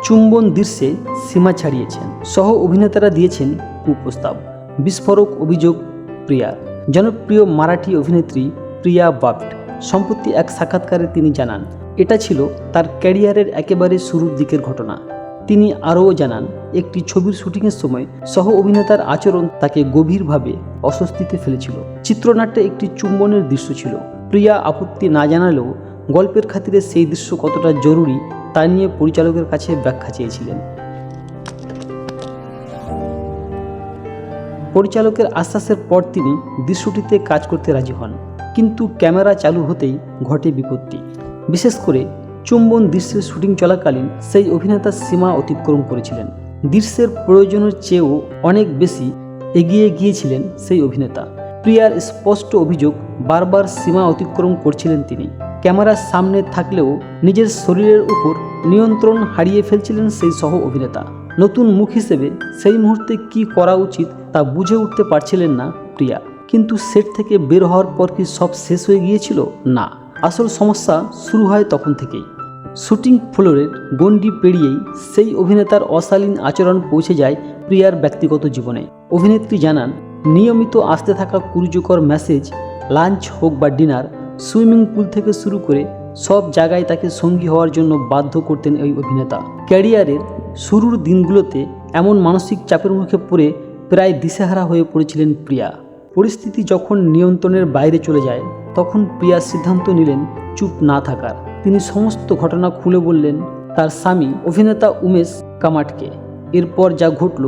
চুম্বন দৃশ্যে সীমা ছাড়িয়েছেন। সহ অভিনেতারা দিয়েছেন কুপ্রস্তাব। বিস্ফোরক অভিযোগ প্রিয়ার। জনপ্রিয় মারাঠি অভিনেত্রী প্রিয়া বাপ্ট সম্প্রতি এক সাক্ষাৎকারে তিনি জানান, এটা ছিল তার ক্যারিয়ারের একেবারে শুরুর দিকের ঘটনা। তিনি আরও জানান, একটি ছবির শুটিংয়ের সময় সহ অভিনেতার আচরণ তাকে গভীরভাবে অস্বস্তিতে ফেলেছিল। চিত্রনাট্যে একটি চুম্বনের দৃশ্য ছিল। প্রিয়া আপত্তি না জানালেও গল্পের খাতিরে সেই দৃশ্য কতটা জরুরি তা নিয়ে পরিচালকের কাছে ব্যাখ্যা চেয়েছিলেন। পরিচালকের আশ্বাসের পর তিনি দৃশ্যটিতে কাজ করতে রাজি হন, কিন্তু ক্যামেরা চালু হতেই ঘটে বিপত্তি। বিশেষ করে চুম্বন দৃশ্যের শুটিং চলাকালীন সেই অভিনেতা সীমা অতিক্রম করেছিলেন। দৃশ্যের প্রয়োজনের চেয়েও অনেক বেশি এগিয়ে গিয়েছিলেন সেই অভিনেতা। প্রিয়ার স্পষ্ট অভিযোগ, বারবার সীমা অতিক্রম করছিলেন তিনি। ক্যামেরার সামনে থাকলেও নিজের শরীরের উপর নিয়ন্ত্রণ হারিয়ে ফেলছিলেন সেই সহ অভিনেতা। নতুন মুখ হিসেবে সেই মুহূর্তে কি করা উচিত তা বুঝে উঠতে পারছিলেন না প্রিয়া। কিন্তু সেট থেকে বের হওয়ার পর কি সব শেষ হয়ে গিয়েছিল? না, আসল সমস্যা শুরু হয় তখন থেকেই। শুটিং ফ্লোরের গণ্ডি পেরিয়েই সেই অভিনেতার অশালীন আচরণ পৌঁছে যায় প্রিয়ার ব্যক্তিগত জীবনে। অভিনেত্রী জানান, নিয়মিত আসতে থাকা কুরুচিকর মেসেজ, লাঞ্চ হোক বা ডিনার, সুইমিং পুল থেকে শুরু করে সব জায়গায় তাকে সঙ্গী হওয়ার জন্য বাধ্য করতেন এই অভিনেতা। ক্যারিয়ারের শুরুর দিনগুলোতে এমন মানসিক চাপের মুখে পড়ে প্রায় দিশেহারা হয়ে পড়েছিলেন প্রিয়া। পরিস্থিতি যখন নিয়ন্ত্রণের বাইরে চলে যায় তখন প্রিয়া সিদ্ধান্ত নিলেন চুপ না থাকার। তিনি সমস্ত ঘটনা খুলে বললেন তার স্বামী অভিনেতা উমেশ কামাটকে। এরপর যা ঘটল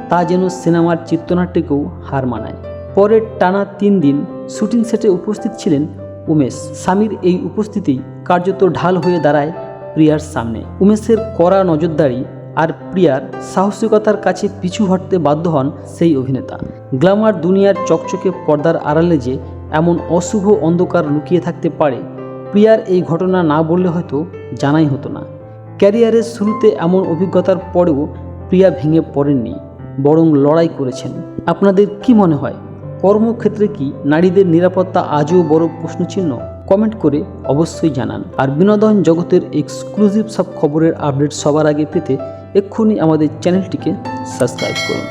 তা যেন সিনেমার চিত্রনাট্যকেও হার মানায়। পরের টানা 3 দিন শুটিং সেটে উপস্থিত ছিলেন উমেশ। স্বামীর এই উপস্থিতি কার্যত ঢাল হয়ে দাঁড়ায় প্রিয়ার সামনে। উমেশের কড়া নজরদারি আর প্রিয়ার সাহসিকতার কাছে পিছু হটতে বাধ্য হন সেই অভিনেতা। গ্ল্যামার দুনিয়ার চকচকে পর্দার আড়ালে যে এমন অশুভ অন্ধকার লুকিয়ে থাকতে পারে, প্রিয়ার এই ঘটনা না বললে হয়তো জানাই হতো না। ক্যারিয়ারের শুরুতে এমন অভিজ্ঞতার পরেও প্রিয়া ভেঙে পড়েননি, বরং লড়াই করেছেন। আপনাদের কি মনে হয়, কর্মক্ষেত্রে কি নারীদের নিরাপত্তা আজও বড় প্রশ্নচিহ্ন? কমেন্ট করে অবশ্যই জানান। আর বিনোদন জগতের এক্সক্লুসিভ সব খবরের আপডেট সবার আগে পেতে এক্ষুনি আমাদের চ্যানেলটিকে সাবস্ক্রাইব করুন।